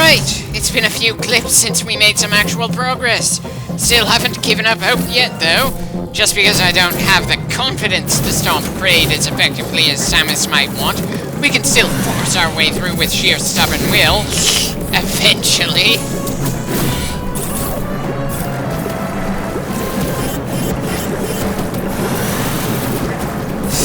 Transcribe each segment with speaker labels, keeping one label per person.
Speaker 1: Right, it's been a few clips since we made some actual progress. Still haven't given up hope yet, though. Just because I don't have the confidence to stomp Kraid as effectively as Samus might want, we can still force our way through with sheer stubborn will. Eventually.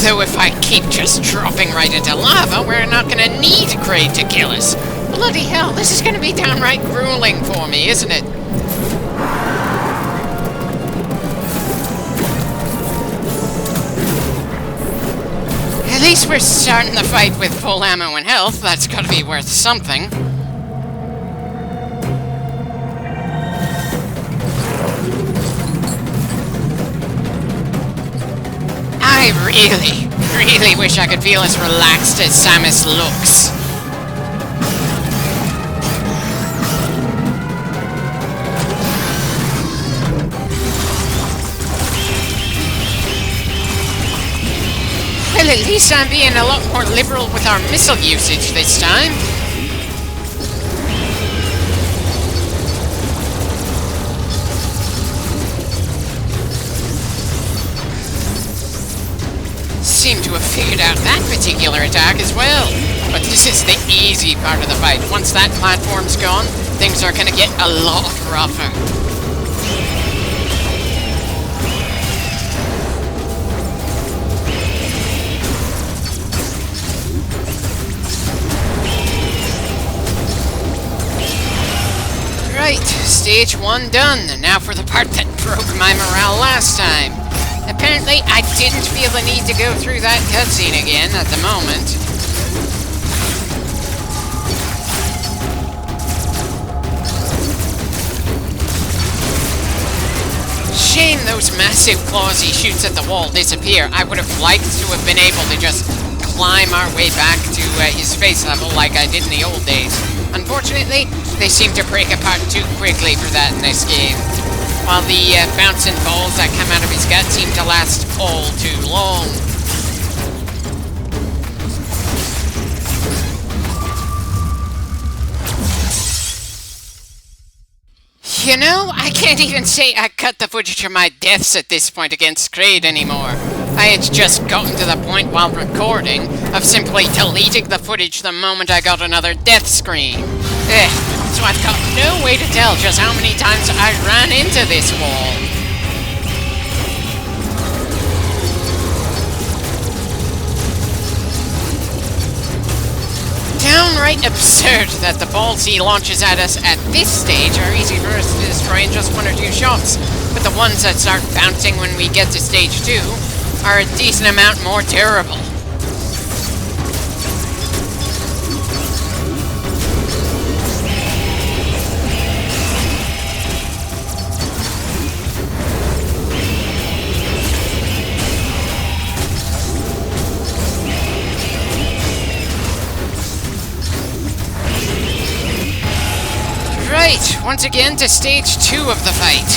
Speaker 1: Though if I keep just dropping right into lava, we're not gonna need Kraid to kill us. Bloody hell, this is gonna be downright grueling for me, isn't it? At least we're starting the fight with full ammo and health. That's gotta be worth something. I really wish I could feel as relaxed as Samus looks. Well, at least I'm being a lot more liberal with our missile usage this time. Seem to have figured out that particular attack as well. But this is the easy part of the fight. Once that platform's gone, things are gonna get a lot rougher. Right, stage 1 done. Now for the part that broke my morale last time. Apparently, I didn't feel the need to go through that cutscene again at the moment. Shame those massive claws he shoots at the wall disappear. I would have liked to have been able to just climb our way back to his face level like I did in the old days. Unfortunately, they seem to break apart too quickly for that in this game. While the bouncing balls that come out of his gut seem to last all too long. You know, I can't even say I cut the footage of my deaths at this point against Kraid anymore. I had just gotten to the point while recording of simply deleting the footage the moment I got another death screen. So I've got no way to tell just how many times I ran into this wall. Downright absurd that the balls he launches at us at this stage are easy for us to destroy in just 1 or 2 shots, but the ones that start bouncing when we get to stage 2 are a decent amount more terrible. Right, once again to stage 2 of the fight.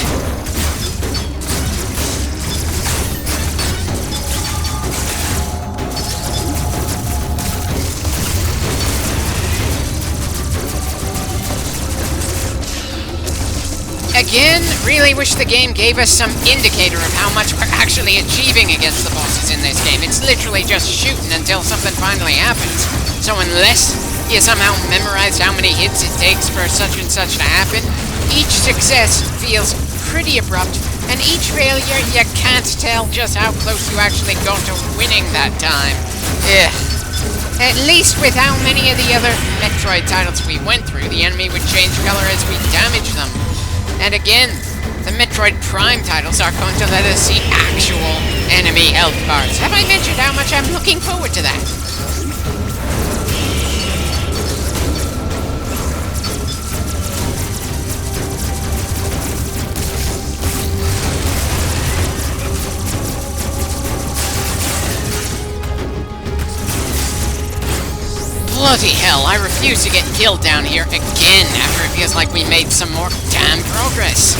Speaker 1: Again, really wish the game gave us some indicator of how much we're actually achieving against the bosses in this game. It's literally just shooting until something finally happens. So unless you somehow memorized how many hits it takes for such and such to happen, each success feels pretty abrupt, and each failure you can't tell just how close you actually got to winning that time. Ugh. At least with how many of the other Metroid titles we went through, the enemy would change color as we damage them. And again, the Metroid Prime titles are going to let us see actual enemy health bars. Have I mentioned how much I'm looking forward to that? Bloody hell, I refuse to get killed down here again after it feels like we made some more damn progress.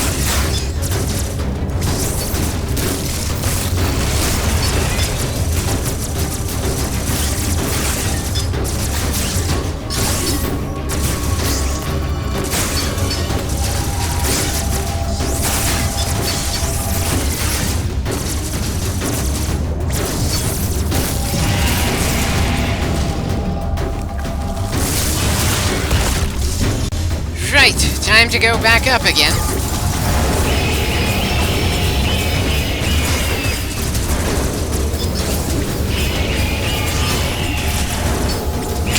Speaker 1: Right, time to go back up again.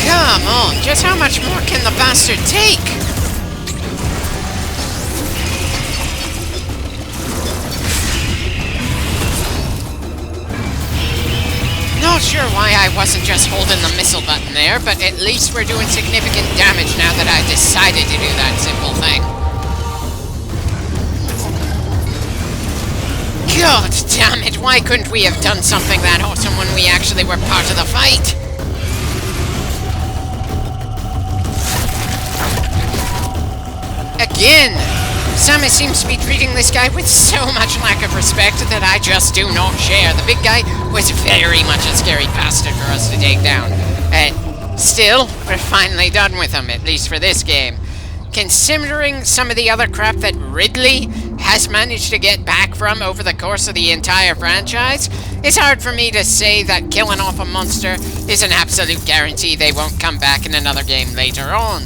Speaker 1: Come on, just how much more can the bastard take? Not sure why I wasn't just holding the missile button there, but at least we're doing significant damage now that I decided to do that simple thing. God damn it, why couldn't we have done something that awesome when we actually were part of the fight? Again! Samus seems to be treating this guy with so much lack of respect that I just do not share. The big guy was very much a scary bastard for us to take down. Still, we're finally done with him, at least for this game. Considering some of the other crap that Ridley has managed to get back from over the course of the entire franchise, it's hard for me to say that killing off a monster is an absolute guarantee they won't come back in another game later on.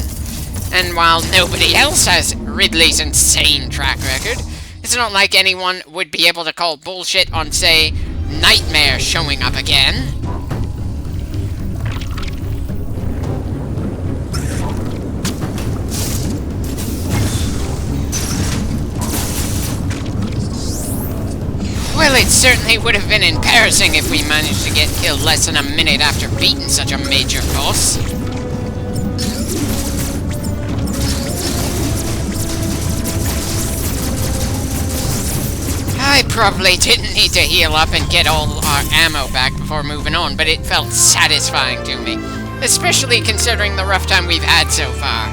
Speaker 1: And while nobody else has Ridley's insane track record, it's not like anyone would be able to call bullshit on, say, Nightmare showing up again. Well, it certainly would have been embarrassing if we managed to get killed less than a minute after beating such a major boss. I probably didn't need to heal up and get all our ammo back before moving on, but it felt satisfying to me, especially considering the rough time we've had so far.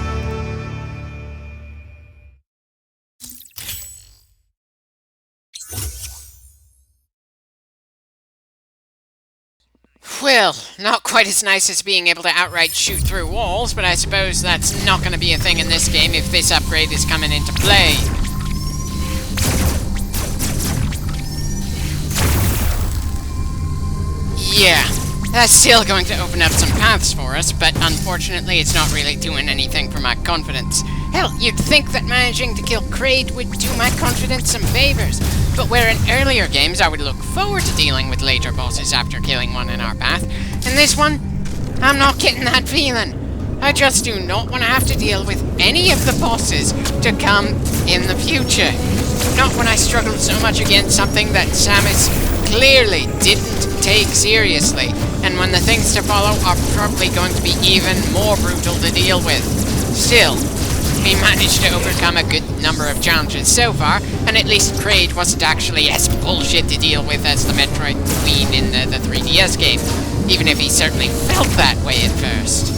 Speaker 1: Well, not quite as nice as being able to outright shoot through walls, but I suppose that's not going to be a thing in this game if this upgrade is coming into play. Yeah, that's still going to open up some paths for us, but unfortunately it's not really doing anything for my confidence. Hell, you'd think that managing to kill Kraid would do my confidence some favors, but where in earlier games I would look forward to dealing with later bosses after killing one in our path, in this one, I'm not getting that feeling. I just do not want to have to deal with any of the bosses to come in the future. Not when I struggled so much against something that Samus clearly didn't take seriously, and when the things to follow are probably going to be even more brutal to deal with. Still, we managed to overcome a good number of challenges so far, and at least Kraid wasn't actually as bullshit to deal with as the Metroid Queen in the 3DS game, even if he certainly felt that way at first.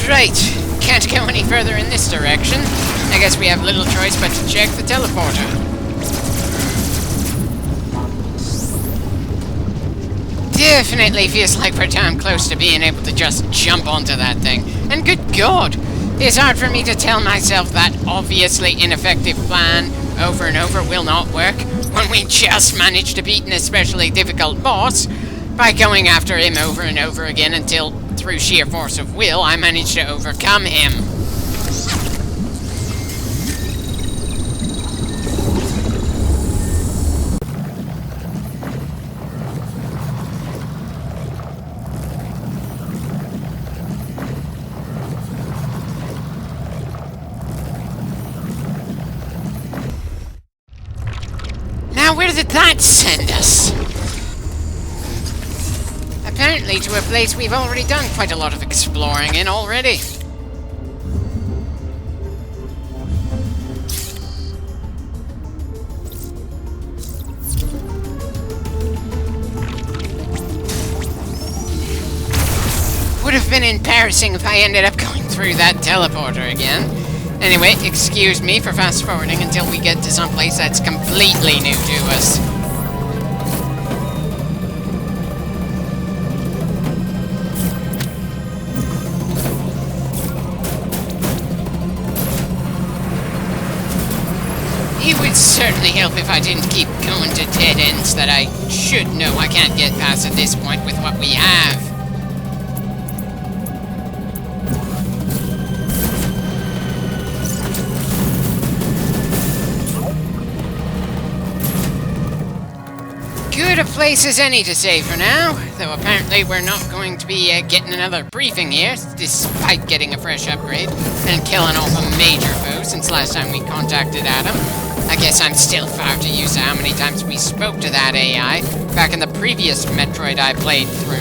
Speaker 1: Right, can't go any further in this direction. I guess we have little choice but to check the teleporter. Definitely feels like we're damn close to being able to just jump onto that thing. And good God, it's hard for me to tell myself that obviously ineffective plan over and over will not work when we just managed to beat an especially difficult boss by going after him over and over again until, through sheer force of will, I managed to overcome him. Now, where did that send us? Apparently to a place we've already done quite a lot of exploring in already. Would have been embarrassing if I ended up going through that teleporter again. Anyway, excuse me for fast forwarding until we get to someplace that's completely new to us. that I should know I can't get past at this point with what we have. Good a place as any to say for now, though apparently we're not going to be getting another briefing here, despite getting a fresh upgrade and killing off a major foe since last time we contacted Adam. I guess I'm still far too used to how many times we spoke to that AI back in the previous Metroid I played through.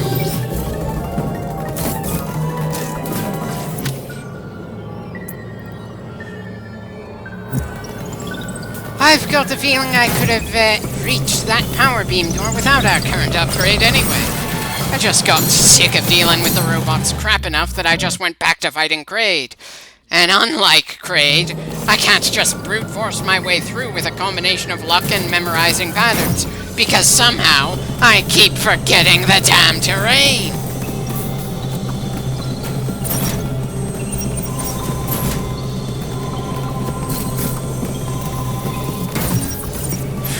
Speaker 1: I've got the feeling I could have reached that power beam door without our current upgrade anyway. I just got sick of dealing with the robots crap enough that I just went back to fighting Kraid. And unlike Kraid, I can't just brute force my way through with a combination of luck and memorizing patterns, because somehow I keep forgetting the damn terrain.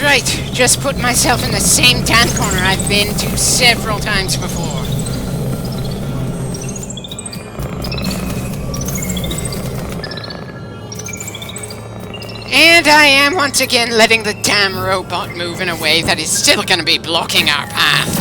Speaker 1: Right, just put myself in the same damn corner I've been to several times before. And I am once again letting the damn robot move in a way that is still gonna be blocking our path.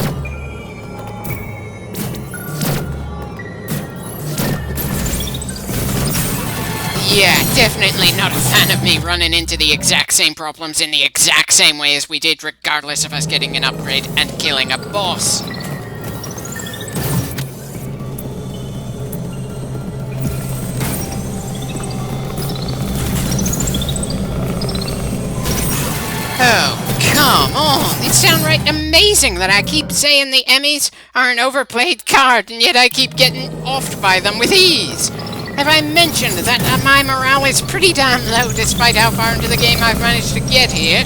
Speaker 1: Yeah, definitely not a fan of me running into the exact same problems in the exact same way as we did, regardless of us getting an upgrade and killing a boss. Oh, come on! It's downright amazing that I keep saying the Emmys are an overplayed card, and yet I keep getting offed by them with ease. Have I mentioned that my morale is pretty damn low despite how far into the game I've managed to get here?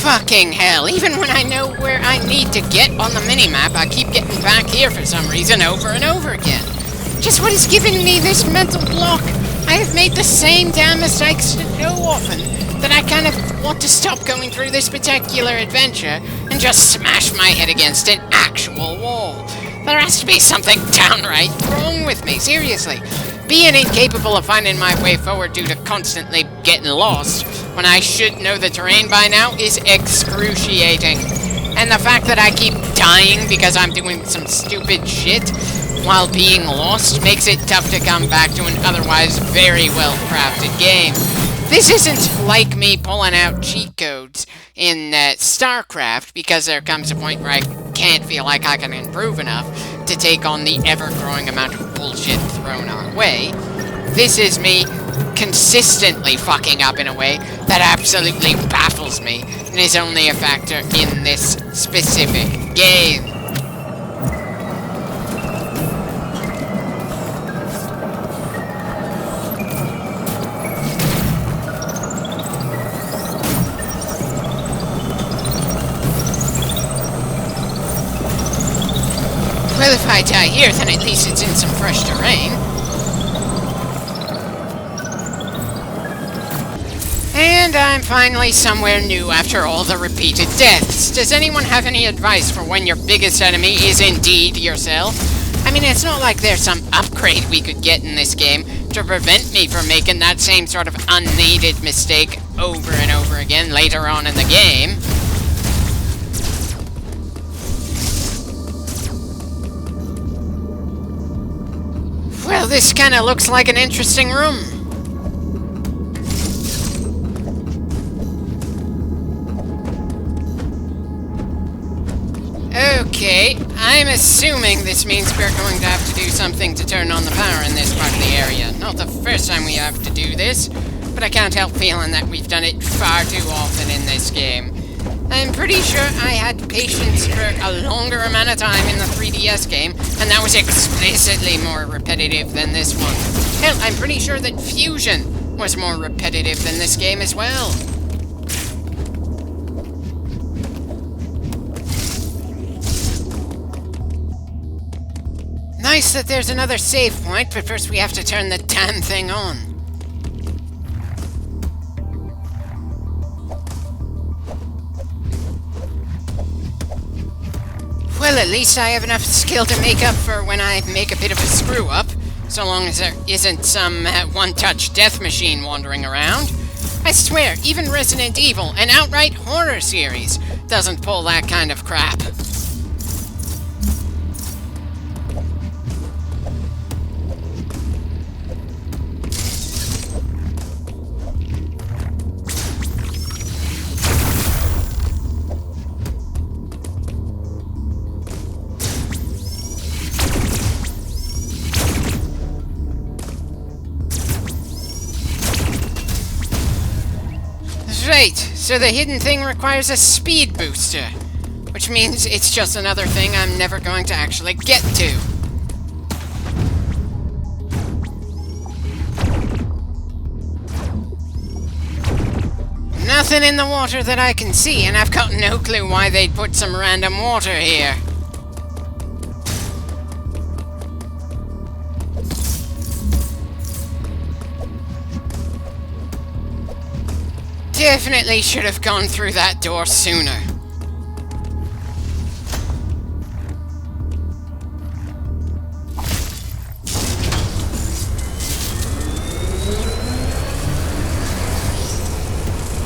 Speaker 1: Fucking hell, even when I know where I need to get on the minimap, I keep getting back here for some reason over and over again. Just what is giving me this mental block? I have made the same damn mistakes so often that I kind of want to stop going through this particular adventure and just smash my head against an actual wall. There has to be something downright wrong with me, seriously. Being incapable of finding my way forward due to constantly getting lost when I should know the terrain by now is excruciating. And the fact that I keep dying because I'm doing some stupid shit while being lost makes it tough to come back to an otherwise very well-crafted game. This isn't like me pulling out cheat codes in StarCraft, because there comes a point where I can't feel like I can improve enough to take on the ever-growing amount of bullshit thrown our way. This is me consistently fucking up in a way that absolutely baffles me and is only a factor in this specific game. Well, if I die here, then at least it's in some fresh terrain. And I'm finally somewhere new after all the repeated deaths. Does anyone have any advice for when your biggest enemy is indeed yourself? I mean, it's not like there's some upgrade we could get in this game to prevent me from making that same sort of unneeded mistake over and over again later on in the game. Well, this kinda looks like an interesting room. Okay, I'm assuming this means we're going to have to do something to turn on the power in this part of the area. Not the first time we have to do this, but I can't help feeling that we've done it far too often in this game. I'm pretty sure I had patience for a longer amount of time in the 3DS game, and that was explicitly more repetitive than this one. Hell, I'm pretty sure that Fusion was more repetitive than this game as well. Nice that there's another save point, but first we have to turn the damn thing on. Well, at least I have enough skill to make up for when I make a bit of a screw-up, so long as there isn't some one-touch death machine wandering around. I swear, even Resident Evil, an outright horror series, doesn't pull that kind of crap. Right, so the hidden thing requires a speed booster, which means it's just another thing I'm never going to actually get to. Nothing in the water that I can see, and I've got no clue why they'd put some random water here. Definitely should have gone through that door sooner.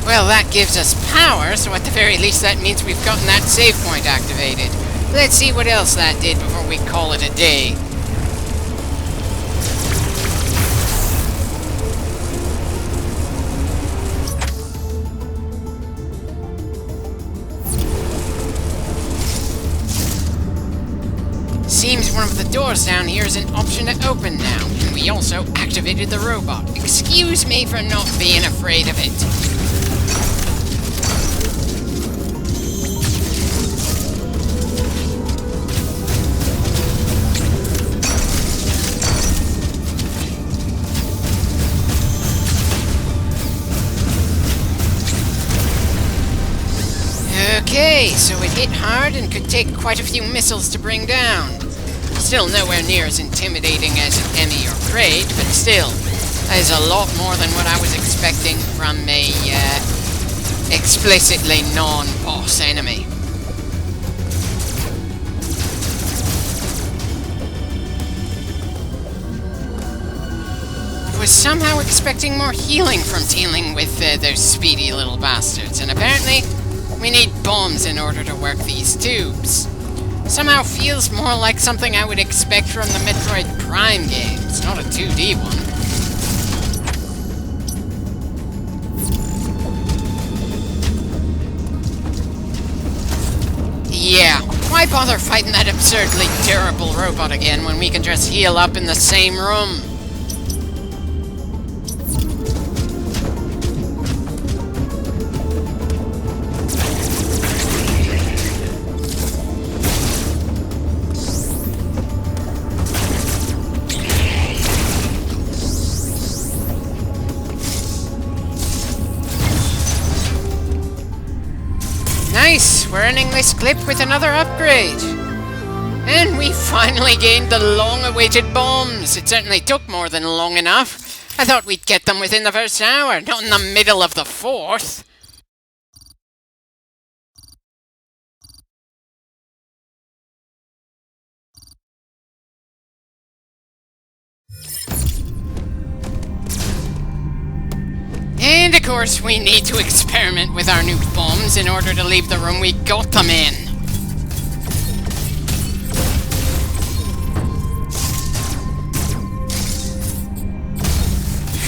Speaker 1: Well, that gives us power, so at the very least that means we've gotten that save point activated. Let's see what else that did before we call it a day. Seems one of the doors down here is an option to open now, and we also activated the robot. Excuse me for not being afraid of it. Okay, so it hit hard and could take quite a few missiles to bring down. Still nowhere near as intimidating as an Emmy or Kraid, but still, that is a lot more than what I was expecting from a, explicitly non-boss enemy. I was somehow expecting more healing from dealing with those speedy little bastards, and apparently we need bombs in order to work these tubes. Somehow feels more like something I would expect from the Metroid Prime games, not a 2D one. Yeah, why bother fighting that absurdly durable robot again when we can just heal up in the same room? Nice! We're ending this clip with another upgrade! And we finally gained the long-awaited bombs! It certainly took more than long enough. I thought we'd get them within the first hour, not in the middle of the fourth. And of course, we need to experiment with our new bombs in order to leave the room we got them in.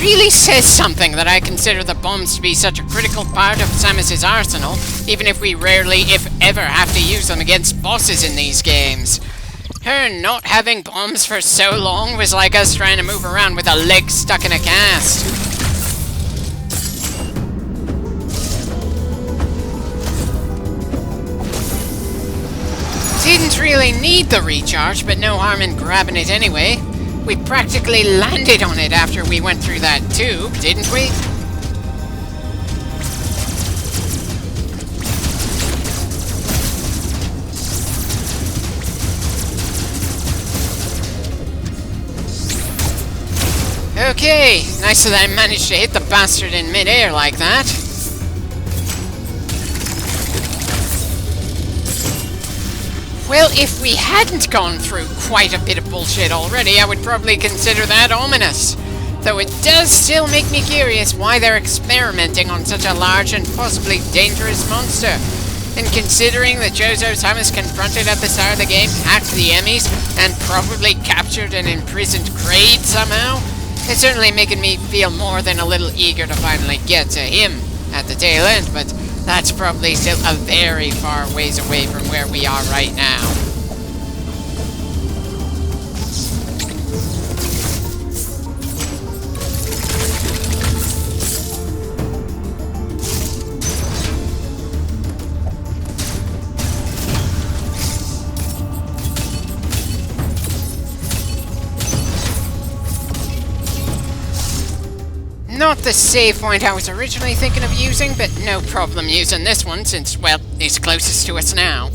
Speaker 1: Really says something that I consider the bombs to be such a critical part of Samus's arsenal, even if we rarely, if ever, have to use them against bosses in these games. Her not having bombs for so long was like us trying to move around with a leg stuck in a cast. Didn't really need the recharge, but no harm in grabbing it anyway. We practically landed on it after we went through that tube, didn't we? Okay, nice that I managed to hit the bastard in mid-air like that. Well, if we hadn't gone through quite a bit of bullshit already, I would probably consider that ominous. Though it does still make me curious why they're experimenting on such a large and possibly dangerous monster. And considering that Jozo Thomas confronted at the start of the game, hacked the Emmys, and probably captured and imprisoned Kraid somehow, it's certainly making me feel more than a little eager to finally get to him at the tail end, but that's probably still a very far ways away from where we are right now. Not the save point I was originally thinking of using, but no problem using this one since, well, it's closest to us now.